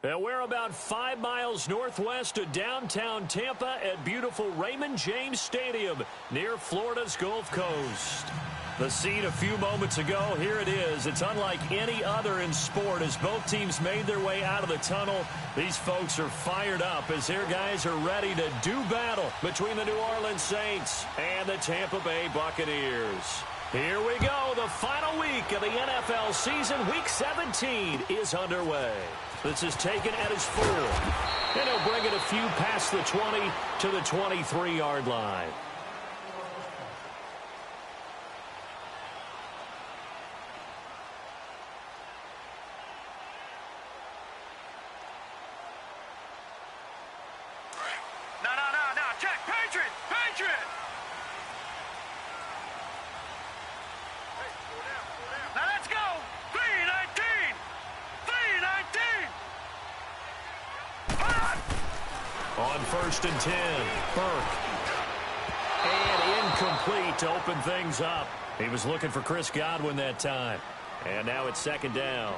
And we're about 5 miles northwest of downtown Tampa at beautiful Raymond James Stadium near Florida's Gulf Coast. The scene a few moments ago, here it is. It's unlike any other in sport as both teams made their way out of the tunnel. These folks are fired up as their guys are ready to do battle between the New Orleans Saints and the Tampa Bay Buccaneers. Here we go. The final week of the NFL season. Week 17 is underway. This is taken at his full. And he'll bring it a few past the 20 to the 23-yard line. No. Check. Patriot. Now let's go. 3-19. On 1st and 10, Burke. And incomplete to open things up. He was looking for Chris Godwin that time. And now it's 2nd down.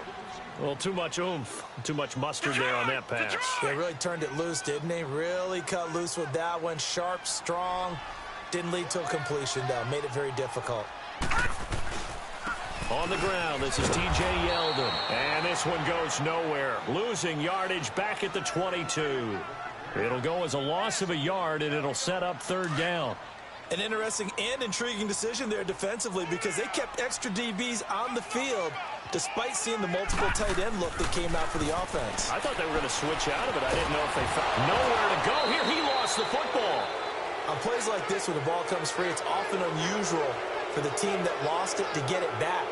Well, too much oomph, too much mustard there on that pass. They really turned it loose, didn't they? Really cut loose with that one. Sharp, strong. Didn't lead to a completion, though. Made it very difficult. On the ground, this is T.J. Yeldon. And this one goes nowhere. Losing yardage back at the 22. It'll go as a loss of a yard, and it'll set up 3rd down. An interesting and intriguing decision there defensively because they kept extra DBs on the field despite seeing the multiple tight end look that came out for the offense. I thought they were going to switch out of it. I didn't know if they found nowhere to go. Here, he lost the football. On plays like this, when the ball comes free, it's often unusual for the team that lost it to get it back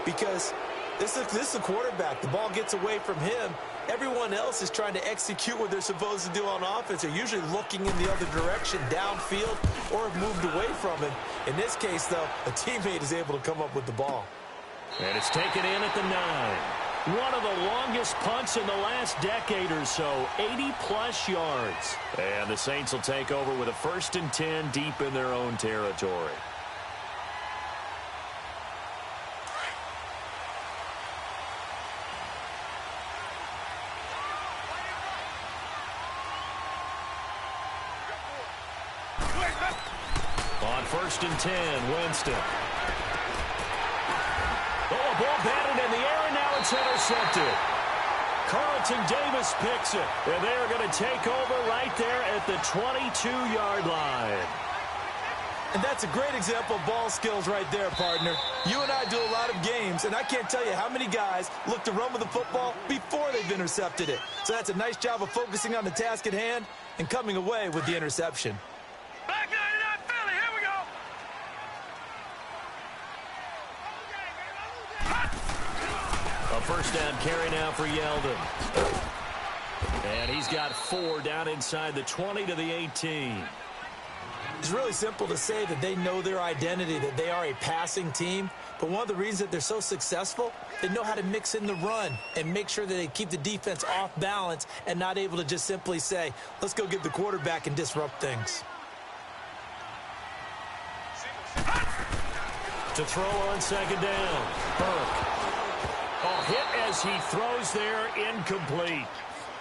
because this is the quarterback. The ball gets away from him. Everyone else is trying to execute what they're supposed to do on offense. They're usually looking in the other direction, downfield, or have moved away from him. In this case, though, a teammate is able to come up with the ball. And it's taken in at the 9. One of the longest punts in the last decade or so, 80-plus yards. And the Saints will take over with a 1st and 10 deep in their own territory. On 1st and 10, Winston. Oh, a ball batted in the air, and now it's intercepted. Carlton Davis picks it, and they're going to take over right there at the 22-yard line. And that's a great example of ball skills right there, partner. You and I do a lot of games, and I can't tell you how many guys look to run with the football before they've intercepted it. So that's a nice job of focusing on the task at hand and coming away with the interception. Back 99 Philly. Here we go. A 1st down carry now for Yeldon. And he's got 4 down inside the 20 to the 18. It's really simple to say that they know their identity, that they are a passing team. But one of the reasons that they're so successful, they know how to mix in the run and make sure that they keep the defense off balance and not able to just simply say, let's go get the quarterback and disrupt things. To throw on 2nd down, Burke. Oh, hit as he throws there, incomplete.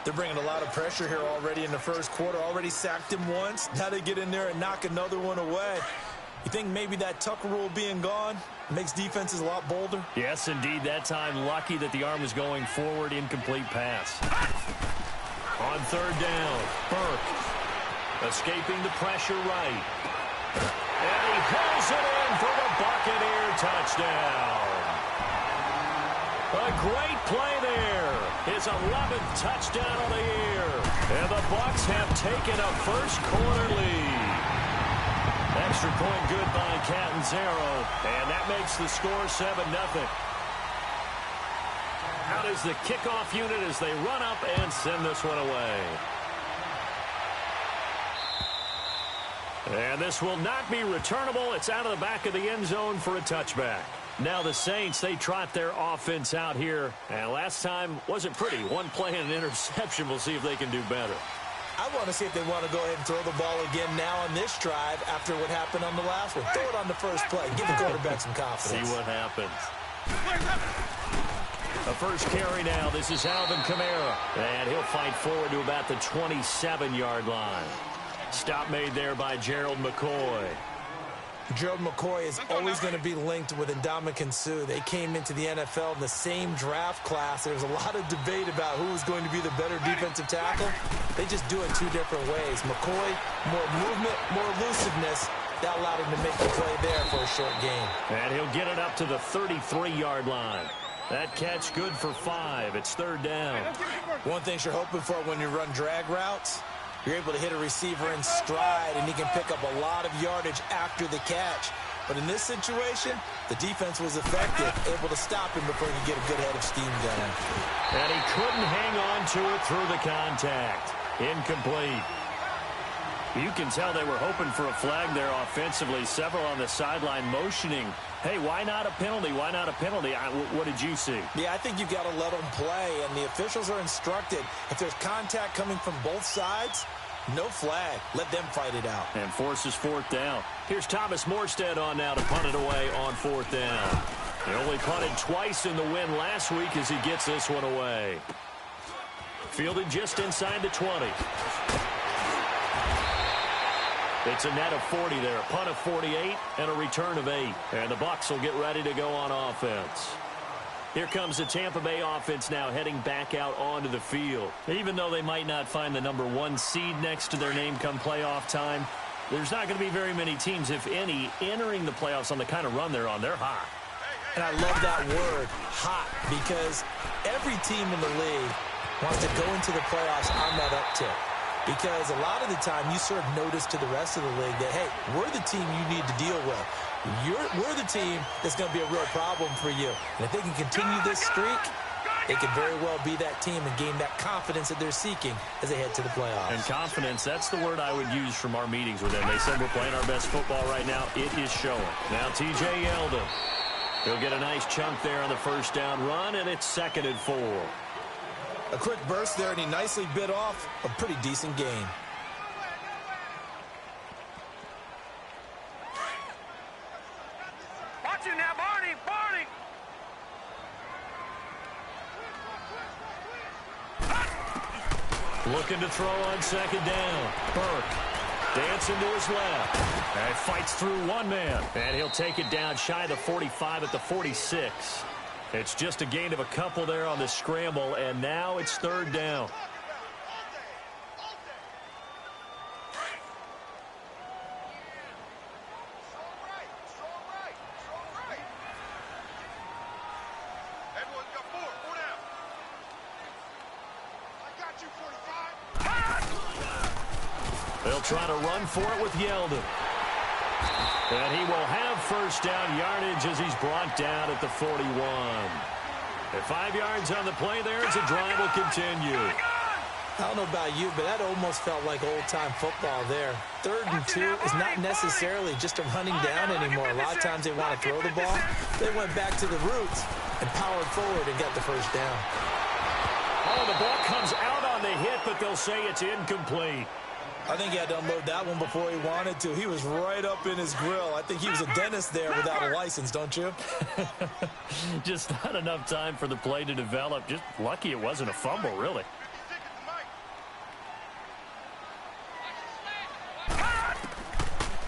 They're bringing a lot of pressure here already in the 1st quarter. Already sacked him once. Now they get in there and knock another one away. You think maybe that Tucker rule being gone makes defenses a lot bolder? Yes, indeed. That time, lucky that the arm was going forward. Incomplete pass. On 3rd down, Burke. Escaping the pressure right. And he pulls it in for the Buccaneer touchdown. A great play there. His 11th touchdown of the year. And the Bucs have taken a 1st quarter lead. Extra point good by Catanzaro. And that makes the score 7-0. Out is the kickoff unit as they run up and send this one away. And this will not be returnable. It's out of the back of the end zone for a touchback. Now the Saints, they trot their offense out here. And last time wasn't pretty. One play and an interception. We'll see if they can do better. I want to see if they want to go ahead and throw the ball again now on this drive after what happened on the last one. Throw it on the first play. Give the quarterback some confidence. See what happens. A first carry now. This is Alvin Kamara. And he'll fight forward to about the 27-yard line. Stop made there by Gerald McCoy. Gerald McCoy is always going to be linked with Ndamukong Suh. They came into the NFL in the same draft class. There's a lot of debate about who was going to be the better defensive tackle. They just do it two different ways. McCoy, more movement, more elusiveness. That allowed him to make the play there for a short gain. And he'll get it up to the 33-yard line. That catch good for 5. It's third down. One thing you're hoping for when you run drag routes, you're able to hit a receiver in stride, and he can pick up a lot of yardage after the catch. But in this situation, the defense was effective, able to stop him before he could get a good head of steam going. And he couldn't hang on to it through the contact. Incomplete. You can tell they were hoping for a flag there offensively. Several on the sideline motioning, hey, why not a penalty? Why not a penalty? What did you see? Yeah, I think you've got to let them play, and the officials are instructed. If there's contact coming from both sides, no flag. Let them fight it out. And forces fourth down. Here's Thomas Morstead on now to punt it away on fourth down. He only punted twice in the win last week as he gets this one away. Fielded just inside the 20. It's a net of 40 there, a punt of 48 and a return of 8. And the Bucs will get ready to go on offense. Here comes the Tampa Bay offense now heading back out onto the field. Even though they might not find the number 1 seed next to their name come playoff time, there's not going to be very many teams, if any, entering the playoffs on the kind of run they're on. They're hot. And I love that word, hot, because every team in the league wants to go into the playoffs on that uptick. Because a lot of the time you serve notice to the rest of the league that, hey, we're the team you need to deal with. We're the team that's going to be a real problem for you. And if they can continue this streak, they could very well be that team and gain that confidence that they're seeking as they head to the playoffs. And confidence, that's the word I would use from our meetings with them. They said we're playing our best football right now. It is showing. Now T.J. Yeldon. He'll get a nice chunk there on the first down run, and it's 2nd and 4. A quick burst there, and he nicely bit off a pretty decent gain. Watch it now, Barney! Barney! Looking to throw on 2nd down. Burke dancing to his left. And fights through one man. And he'll take it down shy of the 45 at the 46. It's just a gain of a couple there on the scramble, and now it's 3rd down. Everyone's got 4 down. I got you, 45. They'll try to run for it with Yeldon. And he will have first down yardage as he's brought down at the 41. At 5 yards on the play there as the drive will continue. I don't know about you, but that almost felt like old-time football there. 3rd and 2 is not necessarily just a running down anymore. A lot of times they want to throw the ball. They went back to the roots and powered forward and got the first down. Oh, the ball comes out on the hit, but they'll say it's incomplete. I think he had to unload that one before he wanted to. He was right up in his grill. I think he was a dentist there without a license, don't you? Just not enough time for the play to develop. Just lucky it wasn't a fumble, really.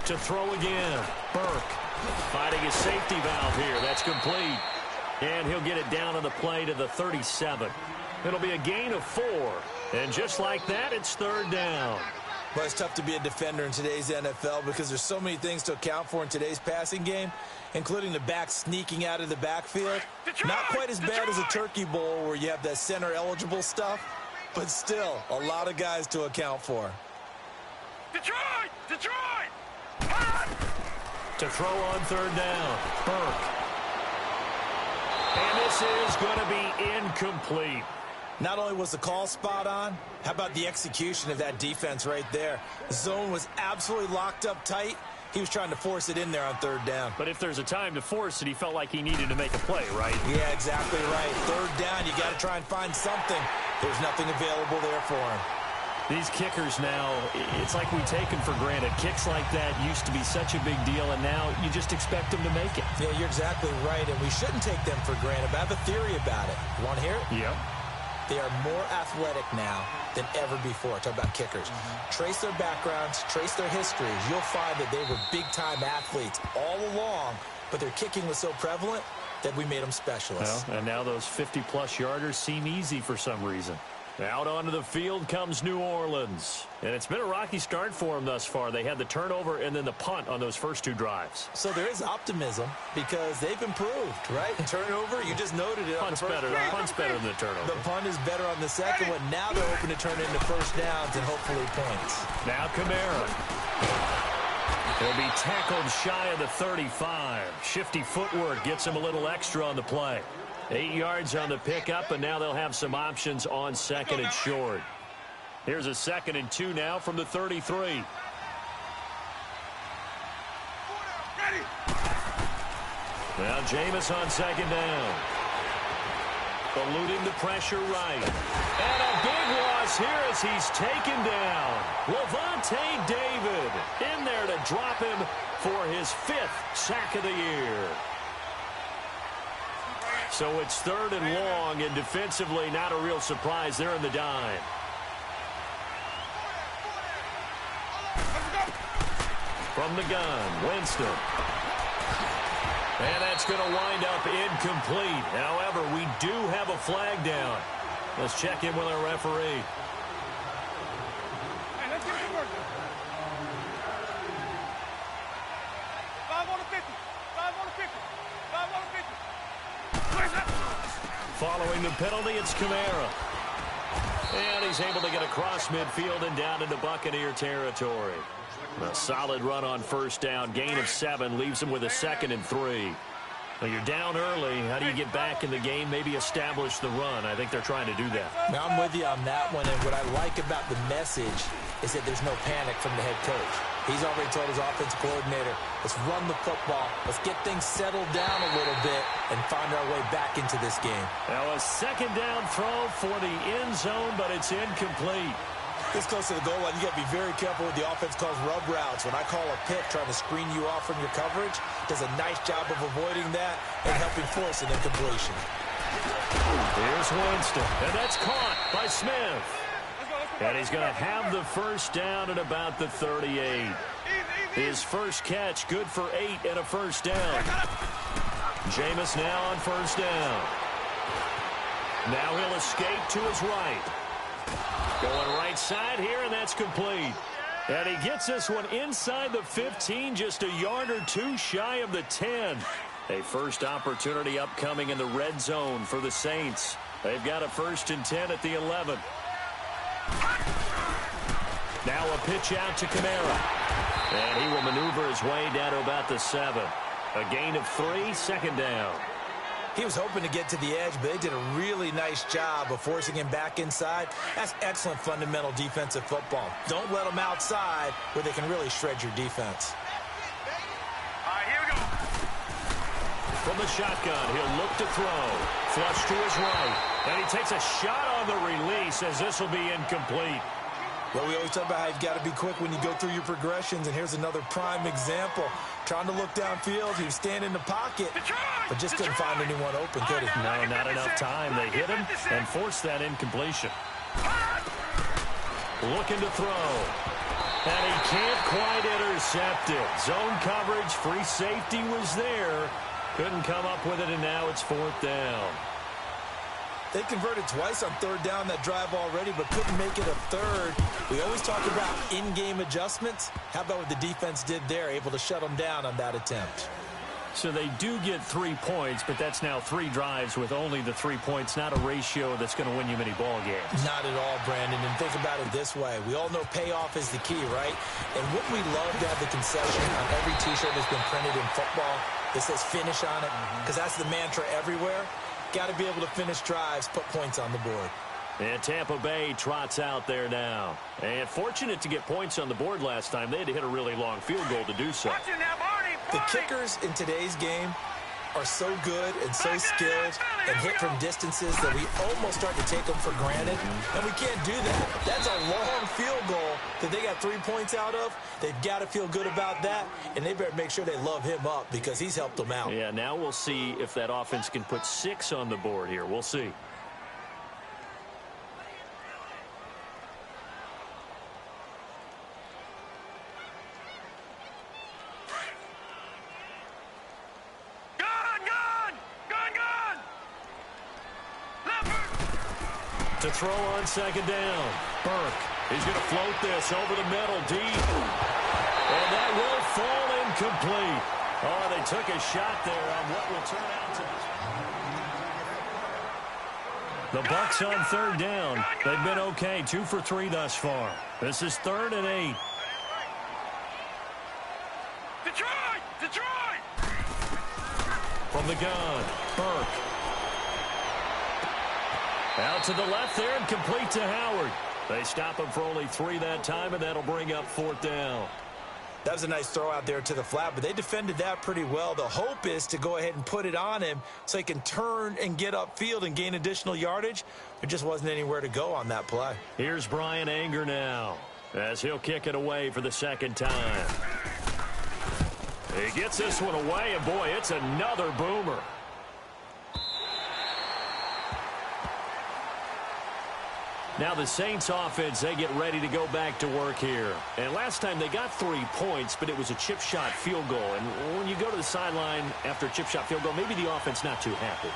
To throw again. Burke fighting his safety valve here. That's complete. And he'll get it down on the play to the 37. It'll be a gain of 4. And just like that, it's 3rd down. But it's tough to be a defender in today's NFL because there's so many things to account for in today's passing game, including the back sneaking out of the backfield. Not quite as bad as a turkey bowl where you have that center-eligible stuff, but still a lot of guys to account for. Detroit! Detroit! To throw on 3rd down. Burke. And this is going to be incomplete. Not only was the call spot on, how about the execution of that defense right there? The zone was absolutely locked up tight. He was trying to force it in there on 3rd down. But if there's a time to force it, he felt like he needed to make a play, right? Yeah, exactly right. 3rd down, you got to try and find something. There's nothing available there for him. These kickers now, it's like we take them for granted. Kicks like that used to be such a big deal, and now you just expect them to make it. Yeah, you're exactly right, and we shouldn't take them for granted. But I have a theory about it. You want to hear it? Yep. They are more athletic now than ever before. Talk about kickers. Trace their backgrounds, trace their histories. You'll find that they were big-time athletes all along, but their kicking was so prevalent that we made them specialists. Well, and now those 50-plus yarders seem easy for some reason. Out onto the field comes New Orleans. And it's been a rocky start for them thus far. They had the turnover and then the punt on those first two drives. So there is optimism because they've improved, right? Turnover, you just noted it. Punt's better than the turnover. The punt is better on the second one. Now they're hoping to turn it into first downs and hopefully points. Now Kamara. He'll be tackled shy of the 35. Shifty footwork gets him a little extra on the play. 8 yards on the pickup, and now they'll have some options on second and short. Here's a 2nd and 2 now from the 33. Now Jameis on second down. Eluding the pressure right. And a big loss here as he's taken down. Levante David in there to drop him for his 5th sack of the year. So it's 3rd and long, and defensively not a real surprise there in the dime. From the gun, Winston. And that's going to wind up incomplete. However, we do have a flag down. Let's check in with our referee. Following the penalty, it's Kamara. And he's able to get across midfield and down into Buccaneer territory. A solid run on first down. Gain of 7 leaves him with a 2nd and 3. Well, you're down early. How do you get back in the game? Maybe establish the run. I think they're trying to do that. Now, I'm with you on that one. And what I like about the message is that there's no panic from the head coach. He's already told his offensive coordinator, let's run the football. Let's get things settled down a little bit and find our way back into this game. Now a 2nd down throw for the end zone, but it's incomplete. This close to the goal line, you got to be very careful with the offense calls rub routes. When I call a pick trying to screen you off from your coverage, does a nice job of avoiding that and helping force an incompletion. Here's Winston, and that's caught by Smith. And he's going to have the first down at about the 38. His first catch, good for 8 and a first down. Jameis now on first down. Now he'll escape to his right. Going right side here, and that's complete. And he gets this one inside the 15, just a yard or 2 shy of the 10. A first opportunity upcoming in the red zone for the Saints. They've got a 1st and 10 at the 11. Now a pitch out to Kamara. And he will maneuver his way down to about the 7. A gain of 3, 2nd down. He was hoping to get to the edge, but they did a really nice job of forcing him back inside. That's excellent fundamental defensive football. Don't let them outside where they can really shred your defense. All right, here we go. From the shotgun, he'll look to throw. Flush to his right. And he takes a shot on the release as this will be incomplete. Well, we always talk about how you've got to be quick when you go through your progressions, and here's another prime example. Trying to look downfield, he was standing in the pocket, but just couldn't find anyone open, could he? No, not enough time. They hit him and forced that incompletion. Looking to throw. And he can't quite intercept it. Zone coverage, free safety was there. Couldn't come up with it, and now it's 4th down. They converted twice on 3rd down that drive already, but couldn't make it a 3rd. We always talk about in-game adjustments. How about what the defense did there, able to shut them down on that attempt? So they do get 3 points, but that's now 3 drives with only the 3 points, not a ratio that's going to win you many ball games. Not at all, Brandon, and think about it this way. We all know payoff is the key, right? And wouldn't we love to have the concession on every T-shirt that's been printed in football that says finish on it? Because that's the mantra everywhere. Got to be able to finish drives, put points on the board. And Tampa Bay trots out there now. And fortunate to get points on the board last time. They had to hit a really long field goal to do so. Watch it now, Barney. The kickers in today's game are so good and so skilled and hit from distances that we almost start to take them for granted, and we can't do that. That's a long field goal that they got 3 points out of. They've got to feel good about that, and they better make sure they love him up because he's helped them out. Yeah, now we'll see if that offense can put 6 on the board here. We'll see. To throw on second down. Burke. He's going to float this over the middle deep. And that will fall incomplete. Oh, they took a shot there on what will turn out to be. The Bucs on third down. They've been okay. 2 for 3 thus far. This is 3rd and 8. Detroit! From the gun. Burke. Out to the left there and complete to Howard. They stop him for only 3 that time, and that'll bring up 4th down. That was a nice throw out there to the flat, but they defended that pretty well. The hope is to go ahead and put it on him so he can turn and get upfield and gain additional yardage. There just wasn't anywhere to go on that play. Here's Brian Anger now as he'll kick it away for the 2nd time. He gets this one away, and boy, it's another boomer. Now the Saints offense, they get ready to go back to work here. And last time they got 3 points, but it was a chip shot field goal. And when you go to the sideline after a chip shot field goal, maybe the offense not too happy.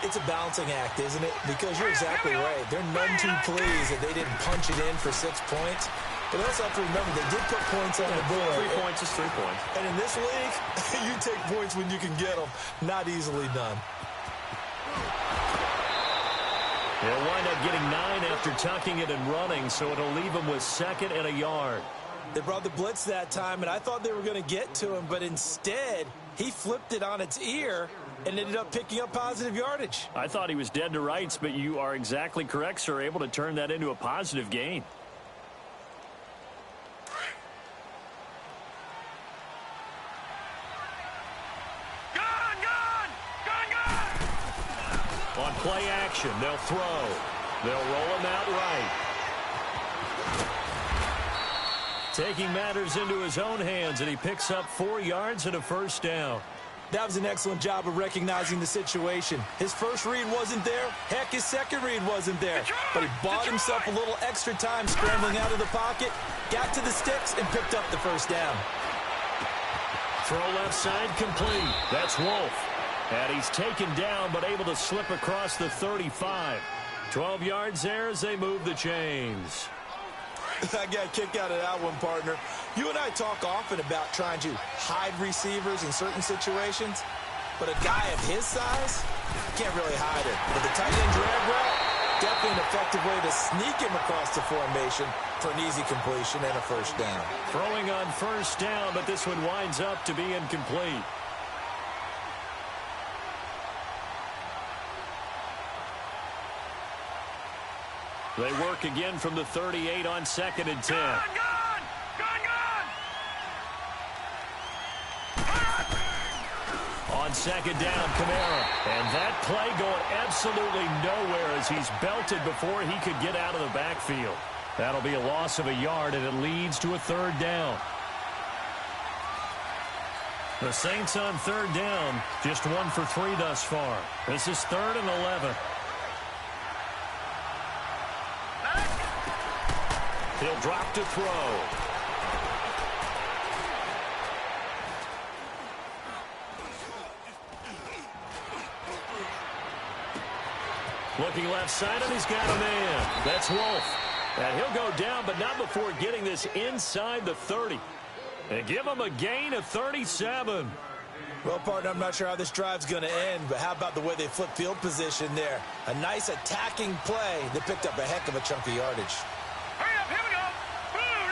It's a balancing act, isn't it? Because you're exactly right. They're none too pleased that they didn't punch it in for 6 points. But they also have to remember they did put points on the board. 3 points is 3 points. And in this league, you take points when you can get them. Not easily done. He'll wind up getting 9 after tucking it and running, so it'll leave him with 2nd and a yard. They brought the blitz that time, and I thought they were going to get to him, but instead, he flipped it on its ear and ended up picking up positive yardage. I thought he was dead to rights, but you are exactly correct, sir, able to turn that into a positive gain. On play action, they'll throw. They'll roll him out right. Taking matters into his own hands, and he picks up 4 yards and a 1st down. That was an excellent job of recognizing the situation. His first read wasn't there. Heck, his second read wasn't there. But he bought himself a little extra time scrambling out of the pocket, got to the sticks, and picked up the 1st down. Throw left side complete. That's Wolf. And he's taken down, but able to slip across the 35. 12 yards there as they move the chains. I got a kick out of that one, partner. You and I talk often about trying to hide receivers in certain situations, but a guy of his size can't really hide it. But the tight end drag route, definitely an effective way to sneak him across the formation for an easy completion and a 1st down. Throwing on 1st down, but this one winds up to be incomplete. They work again from the 38 on 2nd and 10. Gun! On 2nd down, Kamara. And that play going absolutely nowhere as he's belted before he could get out of the backfield. That'll be a loss of a yard, and it leads to a 3rd down. The Saints on 3rd down, just 1 for 3 thus far. This is 3rd and 11. He'll drop to throw. Looking left side, and he's got a man. That's Wolf. And he'll go down, but not before getting this inside the 30. And give him a gain of 37. Well, partner, I'm not sure how this drive's going to end, but how about the way they flip field position there? A nice attacking play that picked up a heck of a chunk of yardage. Hurry up, here we go. Blue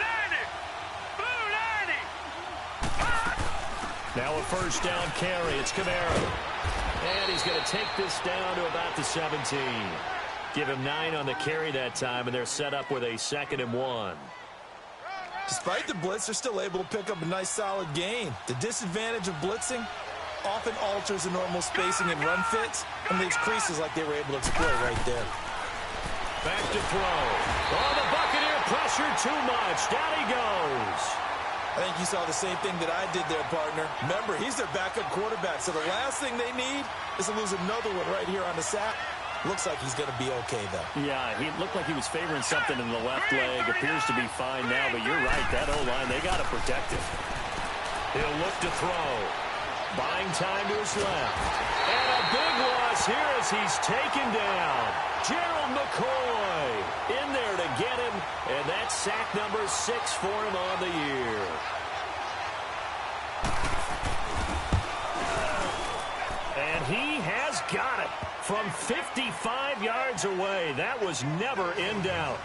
90. Now a 1st down carry. It's Kamara. And he's going to take this down to about the 17. Give him 9 on the carry that time, and they're set up with a 2nd and 1. Despite the blitz, they're still able to pick up a nice solid gain. The disadvantage of blitzing, often alters the normal spacing and run fits and leaves creases like they were able to exploit right there. Back to throw. Oh, the Buccaneer pressure too much. Down he goes. I think you saw the same thing that I did there, partner. Remember, he's their backup quarterback, so the last thing they need is to lose another one right here on the sack. Looks like he's going to be okay, though. Yeah, he looked like he was favoring something in the left leg. Appears to be fine now, but you're right. That O-line, they got to protect him. He'll look to throw. Buying time to his left. And a big loss here as he's taken down. Gerald McCoy in there to get him, and that's sack number 6 for him on the year. And he has got it from 55 yards away. That was never in doubt.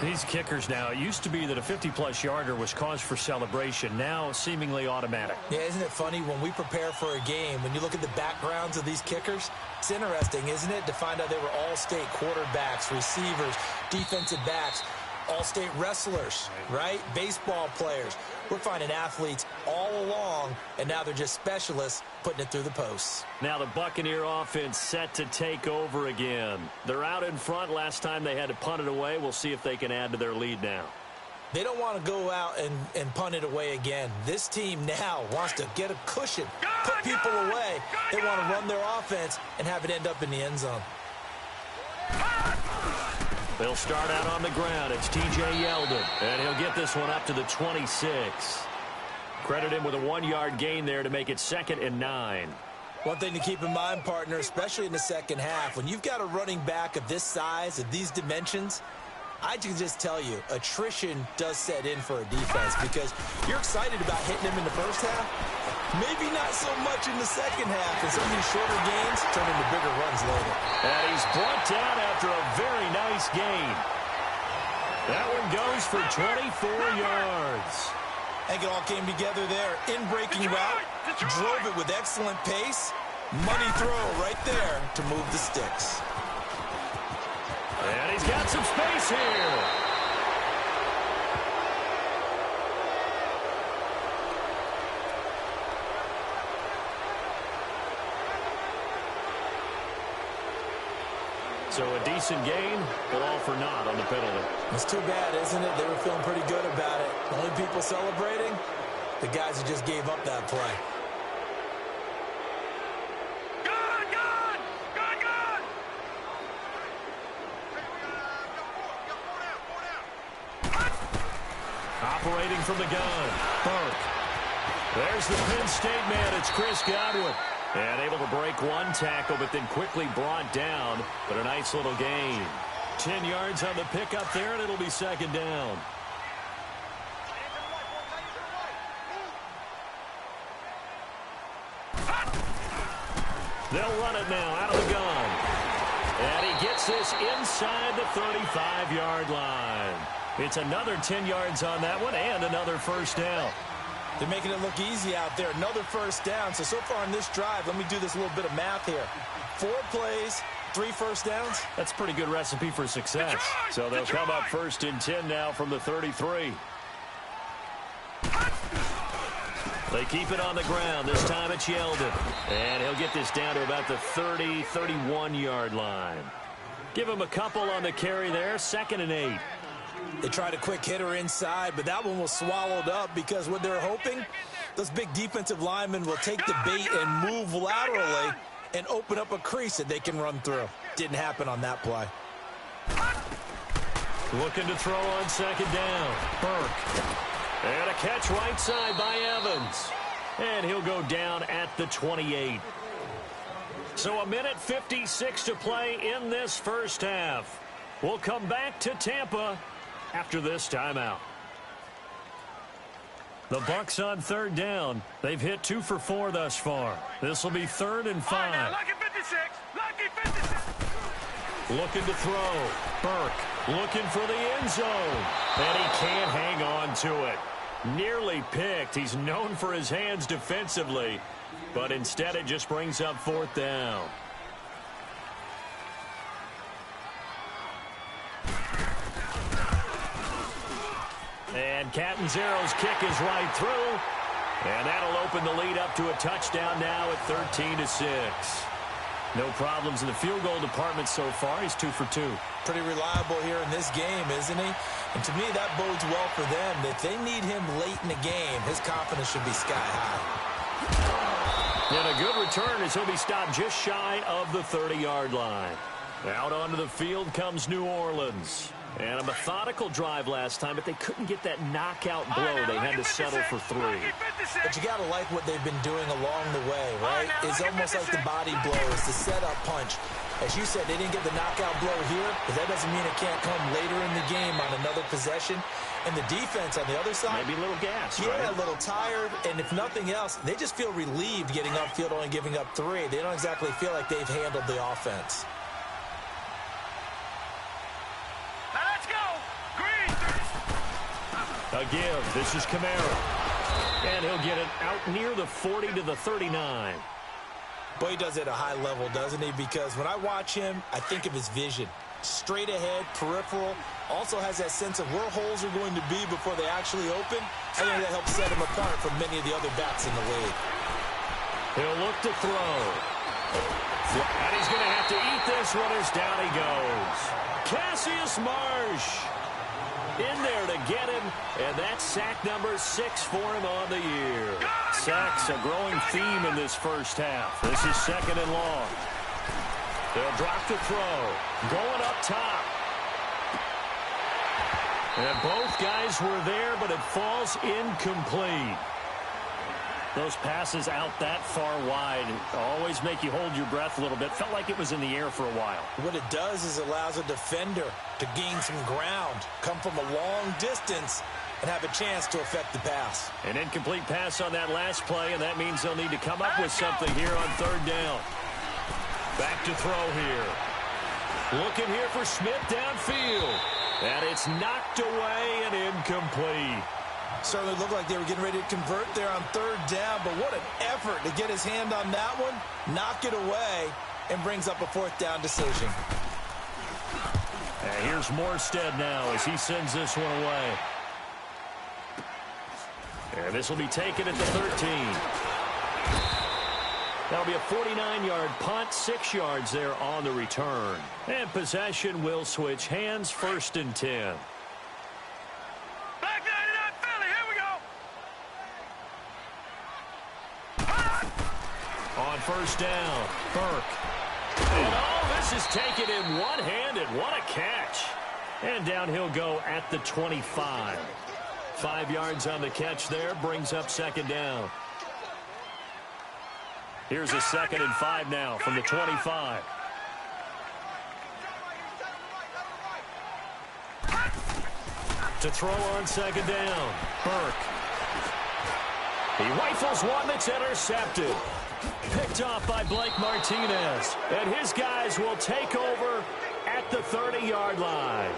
These kickers now, it used to be that a 50-plus yarder was cause for celebration. Now, seemingly automatic. Yeah, isn't it funny when we prepare for a game, when you look at the backgrounds of these kickers, it's interesting, isn't it, to find out they were all-state quarterbacks, receivers, defensive backs, all-state wrestlers, right? Baseball players. We're finding athletes all along, and now they're just specialists putting it through the posts. Now the Buccaneer offense set to take over again. They're out in front. Last time they had to punt it away. We'll see if they can add to their lead now. They don't want to go out and punt it away again. This team now wants to get a cushion, put people away. They want to run their offense and have it end up in the end zone. They'll start out on the ground. It's T.J. Yeldon, and he'll get this one up to the 26. Credit him with a 1-yard gain there to make it 2nd and 9. One thing to keep in mind, partner, especially in the second half, when you've got a running back of this size, of these dimensions, I can just tell you, attrition does set in for a defense because you're excited about hitting him in the first half. Maybe not so much in the second half, and some of these shorter gains turn into bigger runs later. And he's brought down after a very nice gain. That one goes for 24 yards. I think it all came together there. In-breaking route, drove it with excellent pace. Money throw right there to move the sticks. And he's got some space here. So a decent gain, but all for naught on the penalty. It's too bad, isn't it? They were feeling pretty good about it. The only people celebrating, the guys who just gave up that play. Operating from the gun, Burke. There's the Penn State man. It's Chris Godwin. And able to break one tackle, but then quickly brought down. But a nice little gain. 10 yards on the pickup there, and it'll be 2nd down. They'll run it now out of the gun. And he gets this inside the 35-yard line. It's another 10 yards on that one and another first down. They're making it look easy out there. Another first down. So far on this drive, let me do this little bit of math here. 4 plays, 3 first downs. That's a pretty good recipe for success. So they'll come up 1st and 10 now from the 33. They keep it on the ground. This time it's Yeldon. And he'll get this down to about the 30, 31-yard line. Give him a couple on the carry there. 2nd and 8. They tried a quick hitter inside, but that one was swallowed up because what they're hoping, those big defensive linemen will take the bait and move laterally and open up a crease that they can run through. Didn't happen on that play. Looking to throw on 2nd down. Burke. And a catch right side by Evans. And he'll go down at the 28. So a minute 56 to play in this first half. We'll come back to Tampa after this timeout. The Bucs on 3rd down. They've hit 2 for 4 thus far. This will be 3rd and 5. Now, lucky 56. Lucky 56. Looking to throw. Burke looking for the end zone. And he can't hang on to it. Nearly picked. He's known for his hands defensively. But instead it just brings up 4th down. And Catanzaro's kick is right through. And that'll open the lead up to a touchdown now at 13-6. No problems in the field goal department so far. He's 2 for 2. Pretty reliable here in this game, isn't he? And to me, that bodes well for them. If they need him late in the game, his confidence should be sky high. And a good return as he'll be stopped just shy of the 30-yard line. Out onto the field comes New Orleans. And a methodical drive last time, but they couldn't get that knockout blow. They had to settle for 3. But you got to like what they've been doing along the way, right? It's almost like the body blows, the setup punch. As you said, they didn't get the knockout blow here, but that doesn't mean it can't come later in the game on another possession. And the defense on the other side, maybe a little gas, yeah, right? A little tired. And if nothing else, they just feel relieved getting upfield, only giving up 3. They don't exactly feel like they've handled the offense. A give. This is Kamara. And he'll get it out near the 40 to the 39. Boy, he does it at a high level, doesn't he? Because when I watch him, I think of his vision. Straight ahead, peripheral. Also has that sense of where holes are going to be before they actually open. I think that helps set him apart from many of the other backs in the league. He'll look to throw. And he's going to have to eat this one as down he goes. Cassius Marsh in there to get him, and that's sack number 6 for him on the year. Sacks a growing theme in this first half. This is 2nd and long. They'll drop the throw. Going up top. And both guys were there, but it falls incomplete. Those passes out that far wide always make you hold your breath a little bit. Felt like it was in the air for a while. What it does is allows a defender to gain some ground, come from a long distance, and have a chance to affect the pass. An incomplete pass on that last play, and that means they'll need to come up with something here on 3rd down. Back to throw here. Looking here for Smith downfield. And it's knocked away and incomplete. Certainly looked like they were getting ready to convert there on 3rd down, but what an effort to get his hand on that one, knock it away, and brings up a 4th down decision. And here's Morstead now as he sends this one away. And this will be taken at the 13. That'll be a 49-yard punt, 6 yards there on the return. And possession will switch hands, 1st and 10. On 1st down, Burke. And this is taken in one-handed. What a catch. And down he'll go at the 25. 5 yards on the catch there, brings up 2nd down. Here's a 2nd and 5 now from the 25. To throw on 2nd down, Burke. He rifles one that's intercepted. Picked off by Blake Martinez. And his guys will take over at the 30-yard line.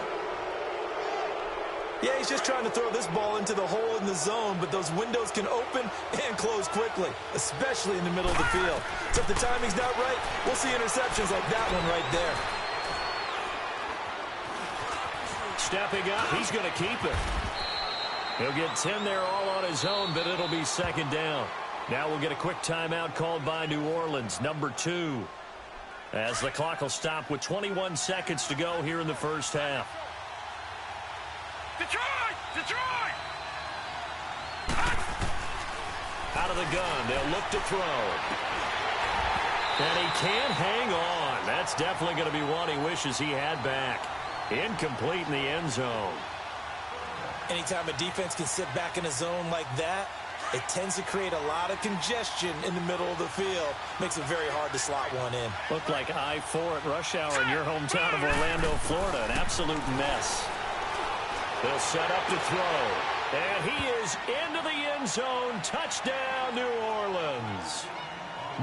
Yeah, he's just trying to throw this ball into the hole in the zone, but those windows can open and close quickly, especially in the middle of the field. So if the timing's not right, we'll see interceptions like that one right there. Stepping up, he's going to keep it. He'll get 10 there all on his own, but it'll be 2nd down. Now we'll get a quick timeout called by New Orleans, number 2. As the clock will stop with 21 seconds to go here in the first half. Detroit! Detroit! Out of the gun, they'll look to throw. And he can't hang on. That's definitely going to be one he wishes he had back. Incomplete in the end zone. Anytime a defense can sit back in a zone like that, it tends to create a lot of congestion in the middle of the field. Makes it very hard to slot one in. Looked like I-4 at rush hour in your hometown of Orlando, Florida. An absolute mess. They'll set up to throw. And he is into the end zone. Touchdown, New Orleans.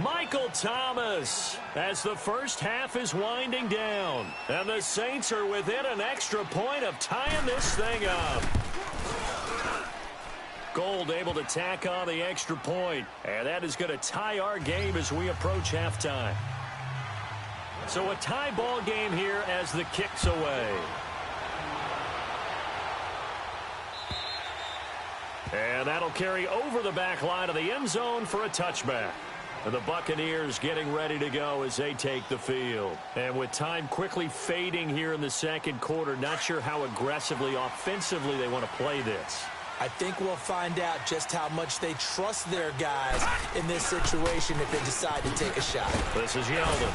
Michael Thomas as the first half is winding down. And the Saints are within an extra point of tying this thing up. Gold able to tack on the extra point. And that is going to tie our game as we approach halftime. So a tie ball game here as the kick's away. And that'll carry over the back line of the end zone for a touchback. And the Buccaneers getting ready to go as they take the field. And with time quickly fading here in the second quarter, not sure how aggressively, offensively they want to play this. I think we'll find out just how much they trust their guys in this situation if they decide to take a shot. This is Yeldon.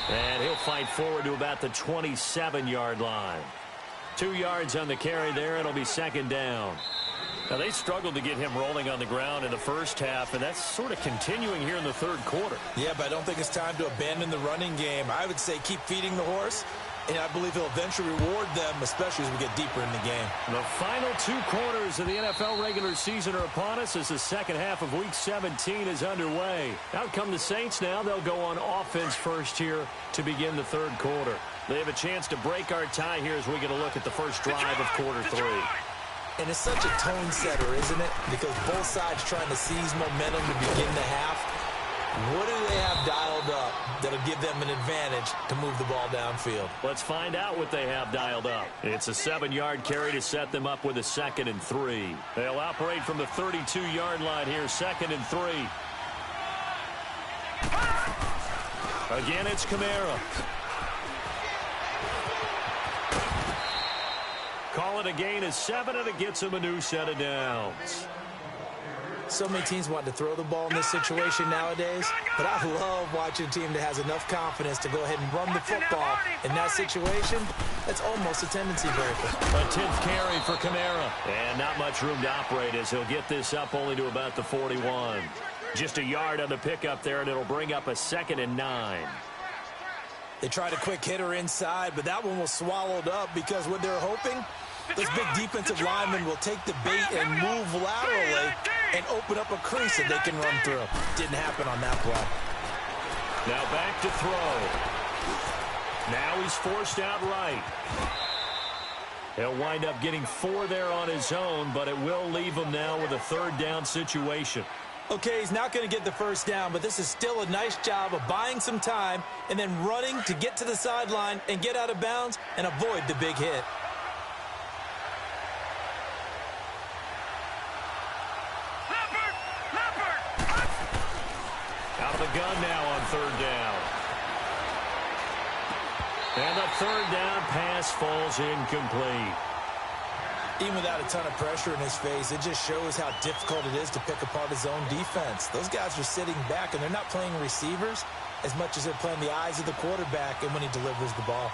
And he'll fight forward to about the 27-yard line. 2 yards on the carry there. It'll be second down. Now, they struggled to get him rolling on the ground in the first half, and that's sort of continuing here in the third quarter. Yeah, but I don't think it's time to abandon the running game. I would say keep feeding the horse, and I believe he'll eventually reward them, especially as we get deeper in the game. The final 2 quarters of the NFL regular season are upon us as the second half of Week 17 is underway. Out come the Saints now. They'll go on offense first here to begin the third quarter. They have a chance to break our tie here as we get a look at the first drive of quarter 3. And it's such a tone setter, isn't it? Because both sides trying to seize momentum to begin the half. What do they have dialed up that'll give them an advantage to move the ball downfield? Let's find out what they have dialed up. It's a 7-yard carry to set them up with a 2nd and 3. They'll operate from the 32-yard line here, 2nd and 3. Again, it's Kamara. Call it a gain of 7, and it gets him a new set of downs. So many teams want to throw the ball in this situation nowadays, but I love watching a team that has enough confidence to go ahead and run the football. In that situation, that's almost a tendency breaker. A 10th carry for Kamara. And not much room to operate as he'll get this up only to about the 41. Just a yard on the pickup there, and it'll bring up a 2nd and 9. They tried a quick hitter inside, but that one was swallowed up because what they're hoping, this big defensive lineman will take the bait and move laterally and open up a crease that they can run through. Didn't happen on that play. Now back to throw. Now he's forced out right. He'll wind up getting 4 there on his own, but it will leave him now with a 3rd down situation. Okay, he's not going to get the first down, but this is still a nice job of buying some time and then running to get to the sideline and get out of bounds and avoid the big hit. Out of the gun now on 3rd down. And the 3rd down pass falls incomplete. Even without a ton of pressure in his face, it just shows how difficult it is to pick apart his own defense. Those guys are sitting back, and they're not playing receivers as much as they're playing the eyes of the quarterback and when he delivers the ball.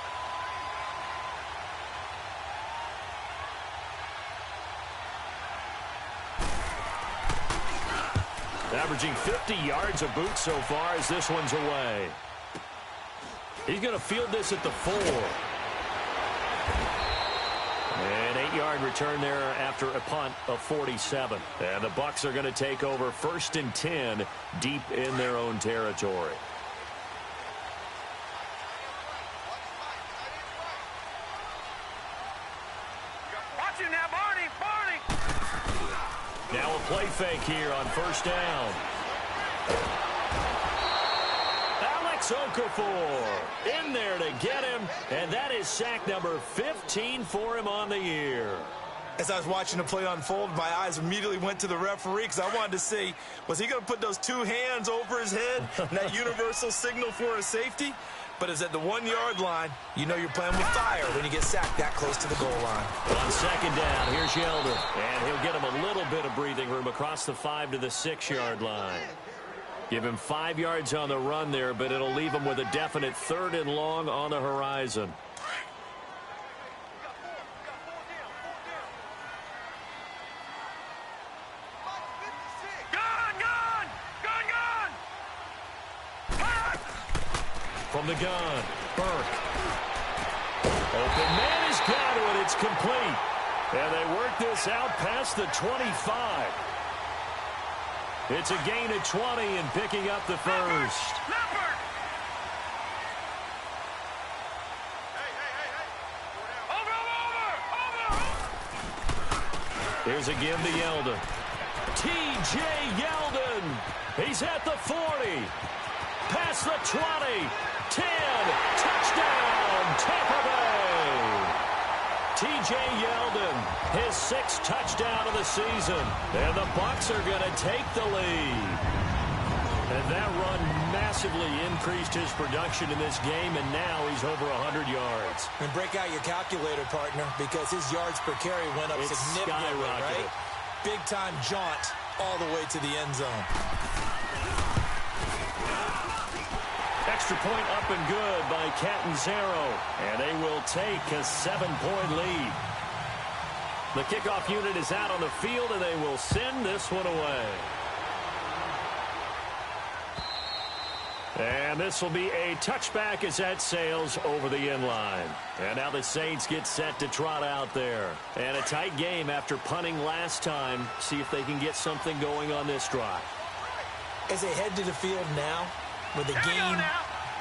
Averaging 50 yards a boot so far as this one's away. He's going to field this at the 4. An 8-yard return there after a punt of 47. And the Bucs are going to take over 1st and 10 deep in their own territory. Watch it now, Barney! Now a play fake here on 1st down. Okafor in there to get him, and that is sack number 15 for him on the year. As I was watching the play unfold, my eyes immediately went to the referee because I wanted to see, was he going to put those 2 hands over his head, and that universal signal for a safety? But it's at the 1-yard line. You know you're playing with fire when you get sacked that close to the goal line. On 2nd down, here's Yeldon, and he'll get him a little bit of breathing room across the 5 to the 6-yard line. Give him 5 yards on the run there, but it'll leave him with a definite 3rd and long on the horizon. From the gun, Burke. Open man has got it. It's complete. And they work this out past the 25. It's a gain of 20 and picking up the first. Here's again to Yeldon. T.J. Yeldon. He's at the 40. Past the 20. 10. Touchdown, Tampa Bay. T.J. Yeldon, his 6th touchdown of the season. And the Bucs are going to take the lead. And that run massively increased his production in this game, and now he's over 100 yards. And break out your calculator, partner, because his yards per carry went up significantly, right? Big-time jaunt all the way to the end zone. Extra point up and good by Catanzaro, and they will take a 7-point lead. The kickoff unit is out on the field, and they will send this one away. And this will be a touchback as that sails over the end line. And now the Saints get set to trot out there. And a tight game after punting last time. See if they can get something going on this drive. As they head to the field now, with the game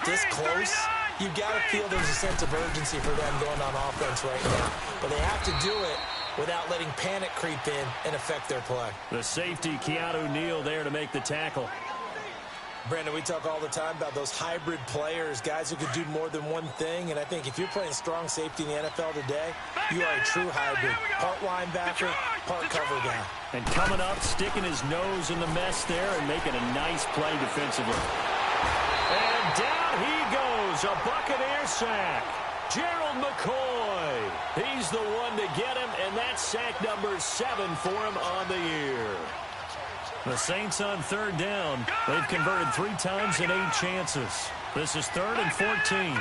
this close, you've got to feel there's a sense of urgency for them going on offense right now. But they have to do it without letting panic creep in and affect their play. The safety, Keanu Neal, there to make the tackle. Brandon, we talk all the time about those hybrid players, guys who could do more than one thing. And I think if you're playing strong safety in the NFL today, you are a true hybrid. Part linebacker, part cover guy. And coming up, sticking his nose in the mess there and making a nice play defensively. And down he goes, a Buccaneer sack. Gerald McCoy. He's the one to get him, and that's sack number 7 for him on the year. The Saints on 3rd down. They've converted 3 times in 8 chances. This is 3rd and 14.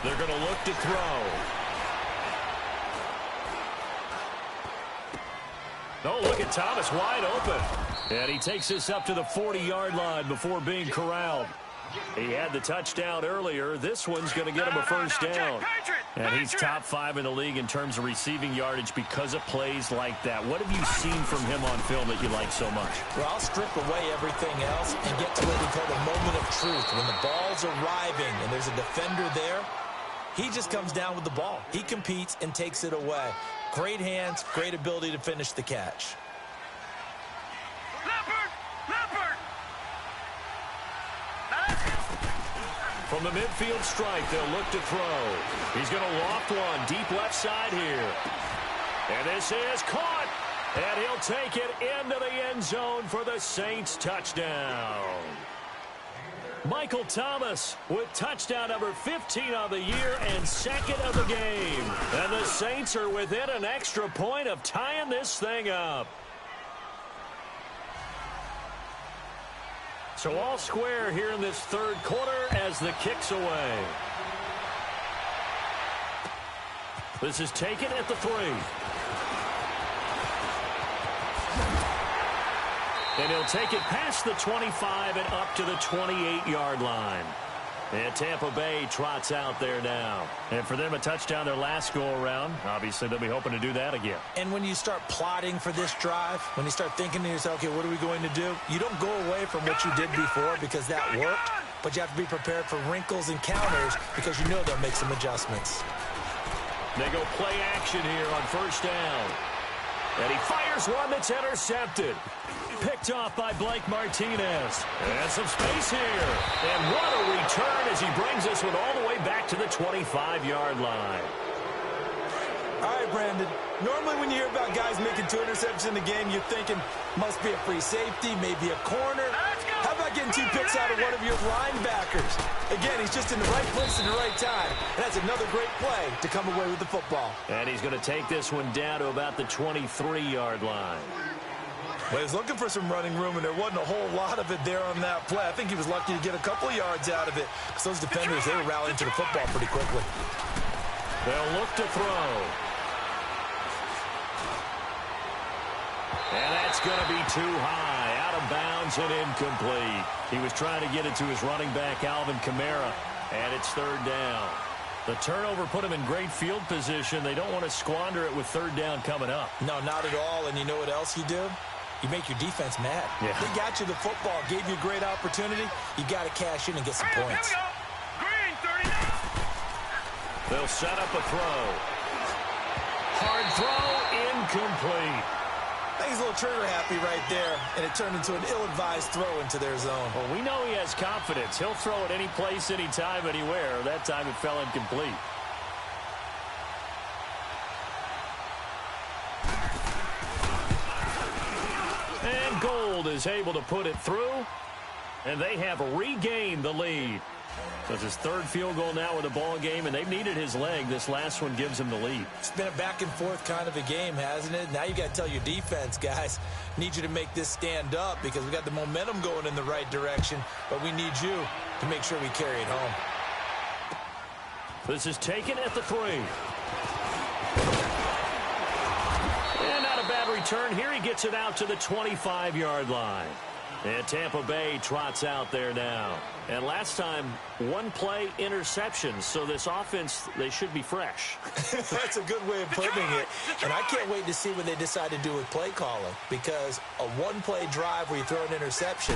They're going to look to throw. Oh, look at Thomas wide open. And he takes this up to the 40-yard line before being corralled. He had the touchdown earlier. This one's going to get him a first down. And he's top 5 in the league in terms of receiving yardage because of plays like that. What have you seen from him on film that you like so much? Well, I'll strip away everything else and get to what we call the moment of truth. When the ball's arriving and there's a defender there, he just comes down with the ball. He competes and takes it away. Great hands, great ability to finish the catch. From the midfield strike, they'll look to throw. He's going to loft one deep left side here. And this is caught. And he'll take it into the end zone for the Saints touchdown. Michael Thomas with touchdown number 15 of the year and 2nd of the game. And the Saints are within an extra point of tying this thing up. So all square here in this 3rd quarter as the kick's away. This is taken at the 3. And he'll take it past the 25 and up to the 28-yard line. And Tampa Bay trots out there now. And for them, a touchdown their last go-around. Obviously, they'll be hoping to do that again. And when you start plotting for this drive, when you start thinking to yourself, okay, what are we going to do? You don't go away from what you did before because that worked, but you have to be prepared for wrinkles and counters because you know they'll make some adjustments. They go play action here on 1st down. And he fires one that's intercepted. Picked off by Blake Martinez. And some space here. And what a return as he brings this one all the way back to the 25-yard line. All right, Brandon. Normally when you hear about guys making 2 interceptions in the game, you're thinking must be a free safety, maybe a corner. How about getting 2 picks out of one of your linebackers? Again, he's just in the right place at the right time. And that's another great play to come away with the football. And he's going to take this one down to about the 23-yard line. Well, he was looking for some running room, and there wasn't a whole lot of it there on that play. I think he was lucky to get a couple yards out of it because those defenders, they were rallying to the football pretty quickly. They'll look to throw. And that's going to be too high, out of bounds and incomplete. He was trying to get it to his running back, Alvin Kamara, and it's 3rd down. The turnover put him in great field position. They don't want to squander it with 3rd down coming up. No, not at all, and you know what else you do? You make your defense mad. Yeah. They got you the football, gave you a great opportunity. You got to cash in and get some points. Green, 39. They'll set up a throw. Hard throw, incomplete. he's a little trigger happy right there, and it turned into an ill-advised throw into their zone. Well, we know he has confidence. He'll throw it any place, anytime, anywhere. That time it fell incomplete. And Gold is able to put it through, and they have regained the lead. So it's his third field goal now with the ball game, and they've needed his leg. This last one gives him the lead. It's been a back-and-forth kind of a game, hasn't it? Now you got to tell your defense, guys, need you to make this stand up because we got the momentum going in the right direction, but we need you to make sure we carry it home. This is taken at the 3. And not a bad return here. He gets it out to the 25-yard line. And Tampa Bay trots out there now. And last time, one play interception. So this offense, they should be fresh. That's a good way of putting it. And I can't wait to see what they decide to do with play calling. Because a one-play drive where you throw an interception,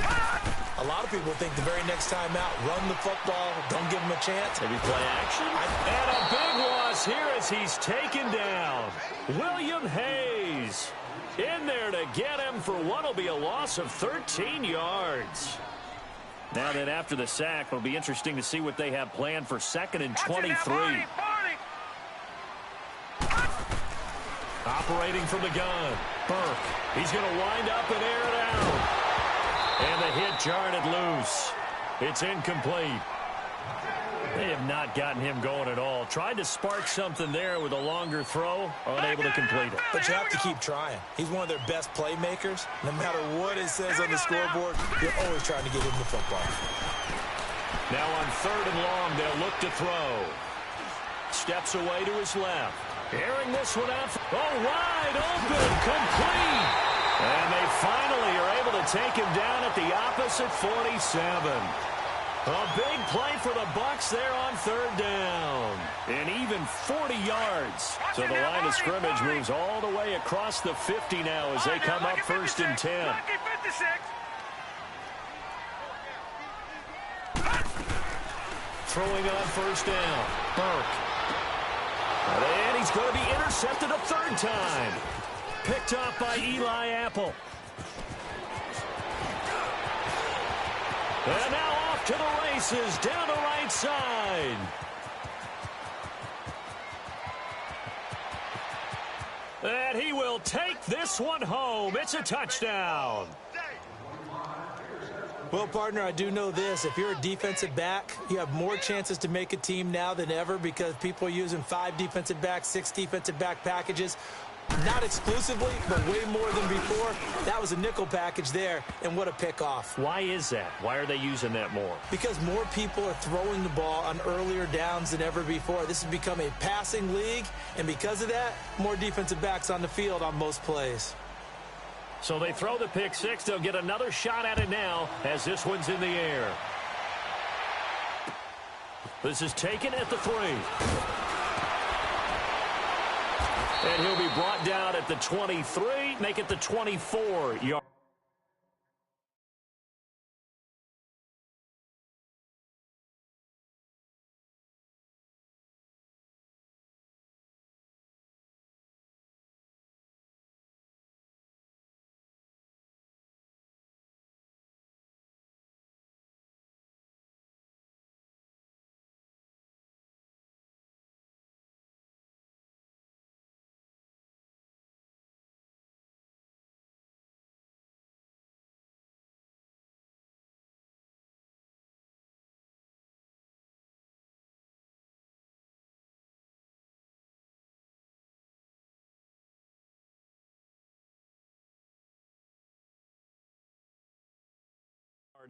a lot of people think the very next time out, run the football, don't give them a chance. Maybe play action. And a big loss here as he's taken down. William Hayes in there to get him for what will be a loss of 13 yards. Now then, after the sack, it'll be interesting to see what they have planned for 2nd and 23. Operating from the gun, Burke. He's going to wind up and air it out. And the hit jarred it loose. It's incomplete. They have not gotten him going at all. Tried to spark something there with a longer throw, unable to complete it. But you have to keep trying. He's one of their best playmakers. No matter what it says on the scoreboard, you're always trying to get him the football. Now on 3rd and long, they'll look to throw. Steps away to his left. Airing this one out. Oh, wide open, complete. And they finally are able to take him down at the opposite 47. A big play for the Bucs there on 3rd down. And even 40 yards. So the line of scrimmage moves all the way across the 50 now as they come up 1st and 10. Throwing on 1st down. Burke. And he's going to be intercepted a 3rd time. Picked off by Eli Apple. And now off to the races, down the right side. And he will take this one home. It's a touchdown. Well, partner, I do know this. If you're a defensive back, you have more chances to make a team now than ever because people are using 5 defensive backs, 6 defensive back packages. Not exclusively, but way more than before. That was a nickel package there, and what a pickoff. Why is that? Why are they using that more? Because more people are throwing the ball on earlier downs than ever before. This has become a passing league, and because of that, more defensive backs on the field on most plays. So they throw the pick 6. They'll get another shot at it now as this one's in the air. This is taken at the 3. And he'll be brought down at the 23, make it the 24-yard.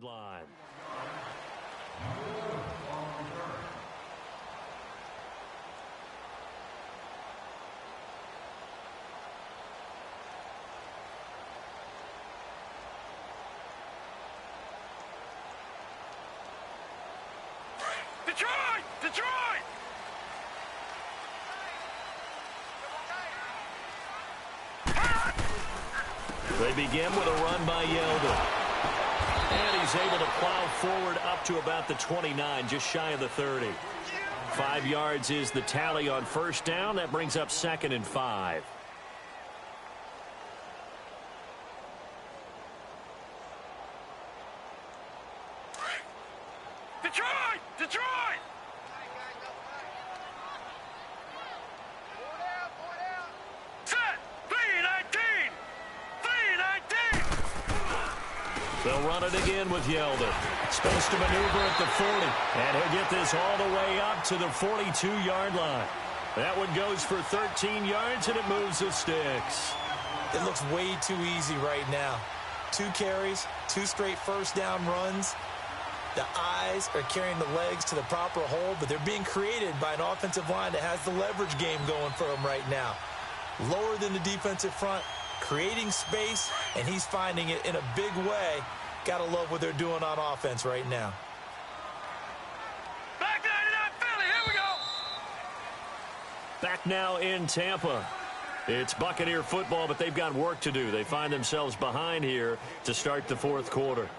Line. Detroit! Detroit! They begin with a run by Yeldon. And he's able to plow forward up to about the 29, just shy of the 30. 5 yards is the tally on 1st down. That brings up 2nd and 5. Detroit! Detroit! Set! 319! 319! They'll run it again with Yeldon. Supposed to maneuver at the 40, and he'll get this all the way up to the 42-yard line. That one goes for 13 yards, and it moves the sticks. It looks way too easy right now. 2 carries, 2 straight first down runs. The eyes are carrying the legs to the proper hole, but they're being created by an offensive line that has the leverage game going for them right now. Lower than the defensive front, creating space, and he's finding it in a big way. Gotta love what they're doing on offense right now. Back 99 Philly, here we go! Back now in Tampa. It's Buccaneer football, but they've got work to do. They find themselves behind here to start the fourth quarter.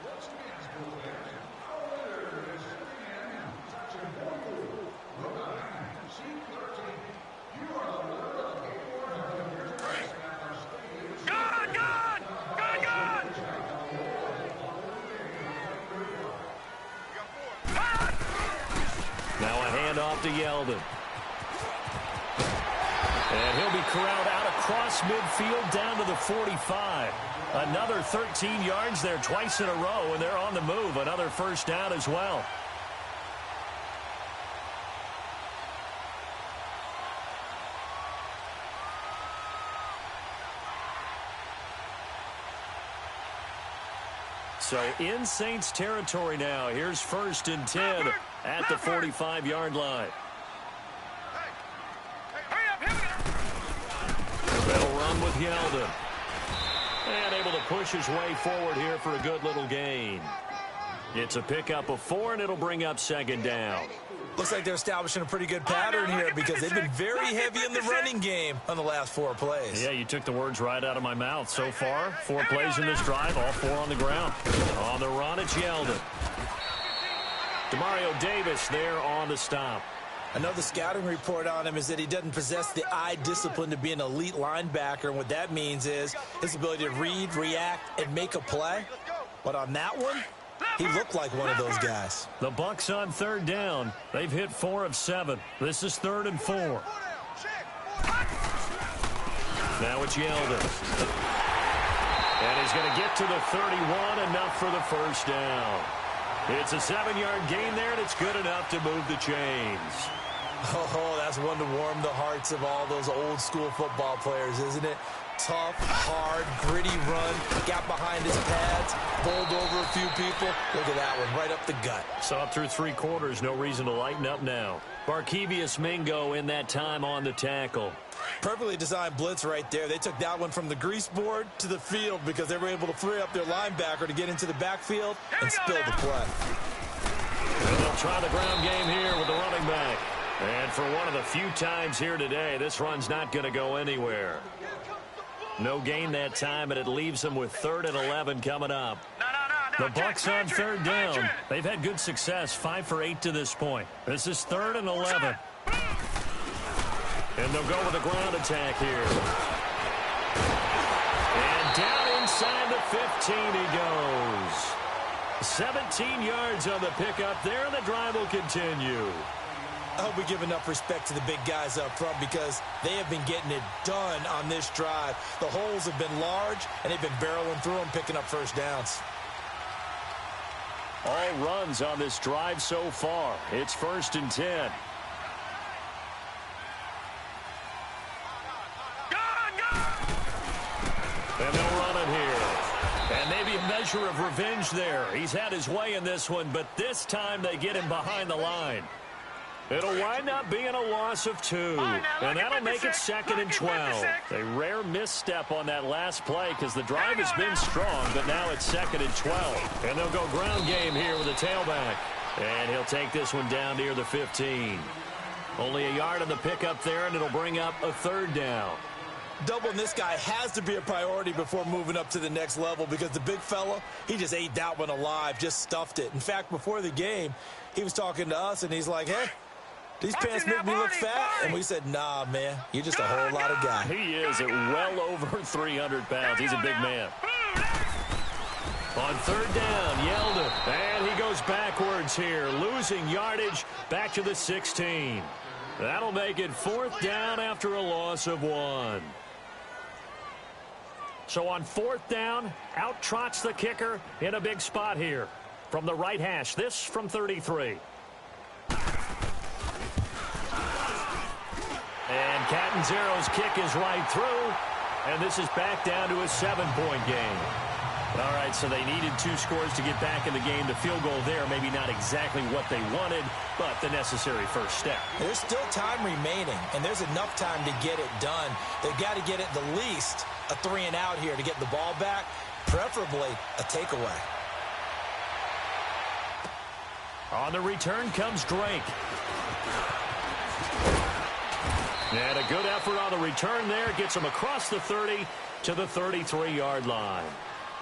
Off to Yeldon. And he'll be corralled out across midfield down to the 45. Another 13 yards there twice in a row, and they're on the move. Another first down as well. So in Saints territory now. Here's 1st and 10 at the 45-yard line. They'll run with Yeldon. And able to push his way forward here for a good little gain. It's a pickup of 4, and it'll bring up 2nd down. Looks like they're establishing a pretty good pattern here because they've been very heavy in the running game on the last 4 plays. Yeah, you took the words right out of my mouth. So far, 4 plays in this drive, all 4 on the ground. On the run, it's Yeldon. Demario Davis there on the stop. Another scouting report on him is that he doesn't possess the eye discipline to be an elite linebacker. And what that means is his ability to read, react, and make a play. But on that one, he looked like one of those guys. The Bucs on 3rd down. They've hit 4 of 7. This is 3rd and 4. Now it's Yeldon. And he's going to get to the 31, enough for the first down. It's a 7-yard gain there, and it's good enough to move the chains. Oh, that's one to warm the hearts of all those old-school football players, isn't it? Tough, hard, gritty run. Got behind his pads, bowled over a few people. Look at that one, right up the gut. Saw it through 3 quarters. No reason to lighten up now. Barkevious Mingo in that time on the tackle. Perfectly designed blitz right there. They took that one from the grease board to the field because they were able to free up their linebacker to get into the backfield and spill the play. And they'll try the ground game here with the running back. And for one of the few times here today, this run's not going to go anywhere. No gain that time, and it leaves them with 3rd and 11 coming up. The Bucs on 3rd down. They've had good success, 5 for 8 to this point. This is 3rd and 11. And they'll go with a ground attack here. And down inside the 15 he goes. 17 yards on the pickup there, and the drive will continue. I hope we give enough respect to the big guys up front because they have been getting it done on this drive. The holes have been large, and they've been barreling through them, picking up first downs. All runs on this drive so far. It's 1st and 10. And they'll run it here. And maybe a measure of revenge there. He's had his way in this one, but this time they get him behind the line. It'll wind up being a loss of 2. And that'll make it 2nd and 12. A rare misstep on that last play because the drive has been strong, but now it's 2nd and 12. And they'll go ground game here with a tailback. And he'll take this one down near the 15. Only a yard on the pickup there, and it'll bring up a 3rd down. Doubling this guy has to be a priority before moving up to the next level because the big fella, he just ate that one alive, just stuffed it. In fact, before the game, he was talking to us, and he's like, hey, these pants make me look fat. And we said, nah, man, you're just a whole lot of guy. He is at well over 300 pounds. He's a big man. On third down, Yeldon. And he goes backwards here, losing yardage back to the 16. That'll make it fourth down after a loss of 1. So on fourth down, out trots the kicker in a big spot here. From the right hash, this from 33. And Catanzaro's kick is right through. And this is back down to a 7-point game. All right, so they needed 2 scores to get back in the game. The field goal there, maybe not exactly what they wanted, but the necessary first step. There's still time remaining, and there's enough time to get it done. They've got to get at the least a 3-and-out here to get the ball back, preferably a takeaway. On the return comes Drake. And a good effort on the return there. Gets him across the 30 to the 33-yard line.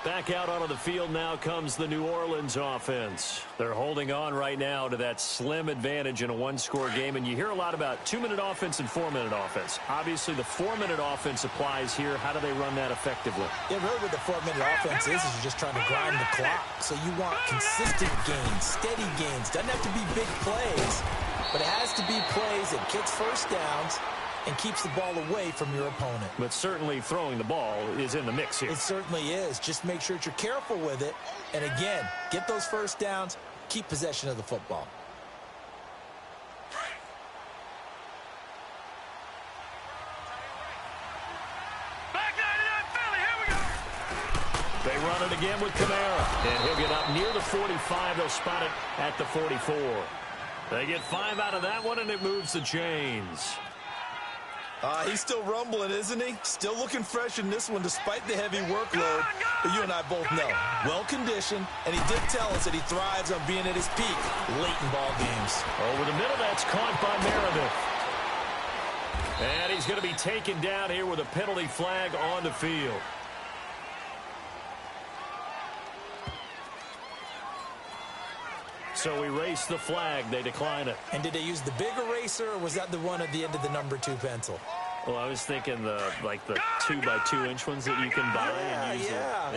Back out onto the field now comes the New Orleans offense. They're holding on right now to that slim advantage in a 1-score game. And you hear a lot about 2-minute offense and 4-minute offense. Obviously, the 4-minute offense applies here. How do they run that effectively? Yeah, really what the 4-minute offense is you're just trying to grind the clock. So you want consistent gains, steady gains. Doesn't have to be big plays, but it has to be plays that gets first downs and keeps the ball away from your opponent. But certainly throwing the ball is in the mix here. It certainly is. Just make sure that you're careful with it. And again, get those first downs, keep possession of the football. Back 99 Philly, here we go. They run it again with Kamara. And he'll get up near the 45. They'll spot it at the 44. They get 5 out of that one, and it moves the chains. He's still rumbling, isn't he? Still looking fresh in this one despite the heavy workload. But you and I both know, well-conditioned, and he did tell us that he thrives on being at his peak late in ball games. Over the middle, that's caught by Meredith. And he's going to be taken down here with a penalty flag on the field. So erase the flag. They decline it. And did they use the big eraser, or was that the one at the end of the number 2 pencil? Well, I was thinking the 2x2-inch ones that you can buy and use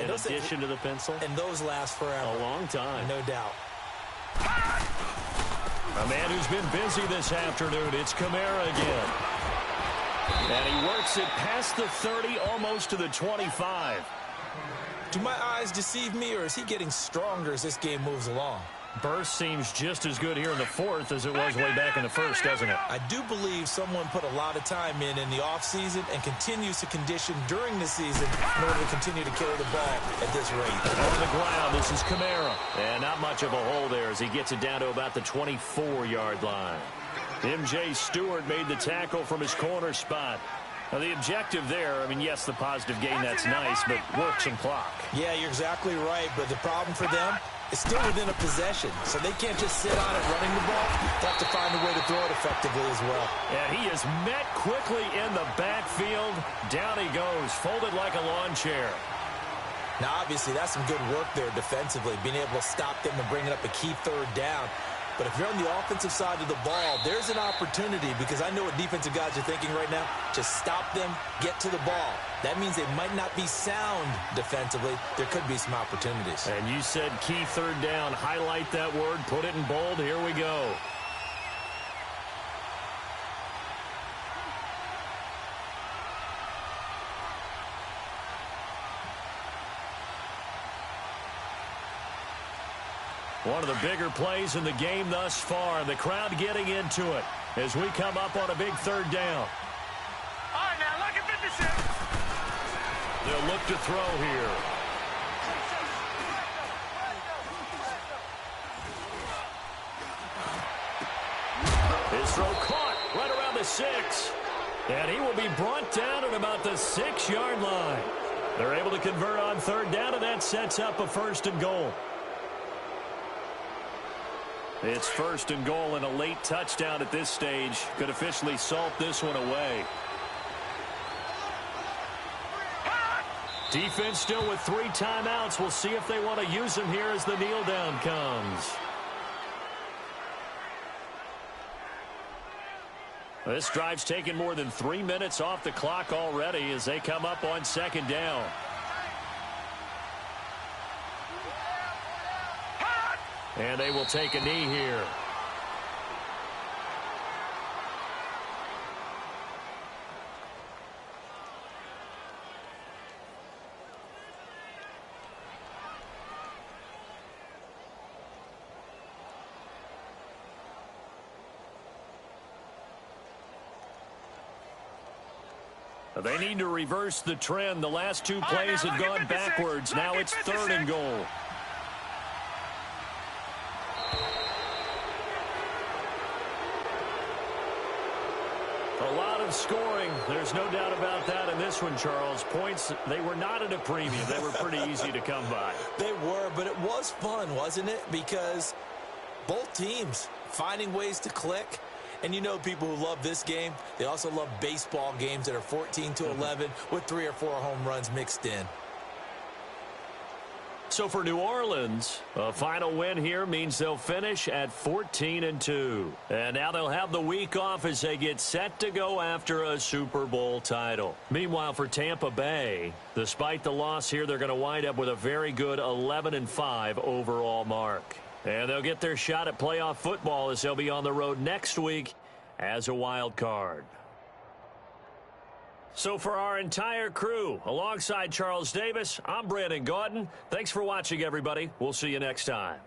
in addition to the pencil. And those last forever. A long time. No doubt. A man who's been busy this afternoon. It's Kamara again. And he works it past the 30, almost to the 25. Do my eyes deceive me, or is he getting stronger as this game moves along? Burst seems just as good here in the fourth as it was way back in the first, doesn't it? I do believe someone put a lot of time in the offseason and continues to condition during the season in order to continue to carry the ball at this rate. On the ground, this is Kamara. And not much of a hole there as he gets it down to about the 24-yard line. M.J. Stewart made the tackle from his corner spot. Now, the objective there, I mean, yes, the positive gain, that's nice, but work some clock. Yeah, you're exactly right, but the problem for them, it's still within a possession, so they can't just sit on it running the ball. They have to find a way to throw it effectively as well. And he is met quickly in the backfield. Down he goes, folded like a lawn chair. Now, obviously, that's some good work there defensively, being able to stop them and bringing up a key third down. But if you're on the offensive side of the ball, there's an opportunity, because I know what defensive guys are thinking right now. Just stop them, get to the ball. That means they might not be sound defensively. There could be some opportunities. And you said key third down. Highlight that word. Put it in bold. Here we go. One of the bigger plays in the game thus far. The crowd getting into it as we come up on a big third down. All right, now look at 56. They'll look to throw here. His throw caught right around the 6. And he will be brought down at about the 6-yard line. They're able to convert on third down, and that sets up a 1st and goal. It's 1st and goal, and a late touchdown at this stage could officially salt this one away. Defense still with 3 timeouts. We'll see if they want to use them here as the kneel down comes. This drive's taken more than 3 minutes off the clock already as they come up on 2nd down. And they will take a knee here. They need to reverse the trend. The last two plays have gone backwards. Now it's 3rd and goal. A lot of scoring. There's no doubt about that in this one, Charles. Points, they were not at a premium. They were pretty easy to come by. They were, but it was fun, wasn't it? Because both teams finding ways to click. And you know people who love this game, they also love baseball games that are 14-11 with 3 or 4 home runs mixed in. So for New Orleans, a final win here means they'll finish at 14-2. And now they'll have the week off as they get set to go after a Super Bowl title. Meanwhile, for Tampa Bay, despite the loss here, they're going to wind up with a very good 11-5 overall mark. And they'll get their shot at playoff football as they'll be on the road next week as a wild card. So for our entire crew, alongside Charles Davis, I'm Brandon Gaudin. Thanks for watching, everybody. We'll see you next time.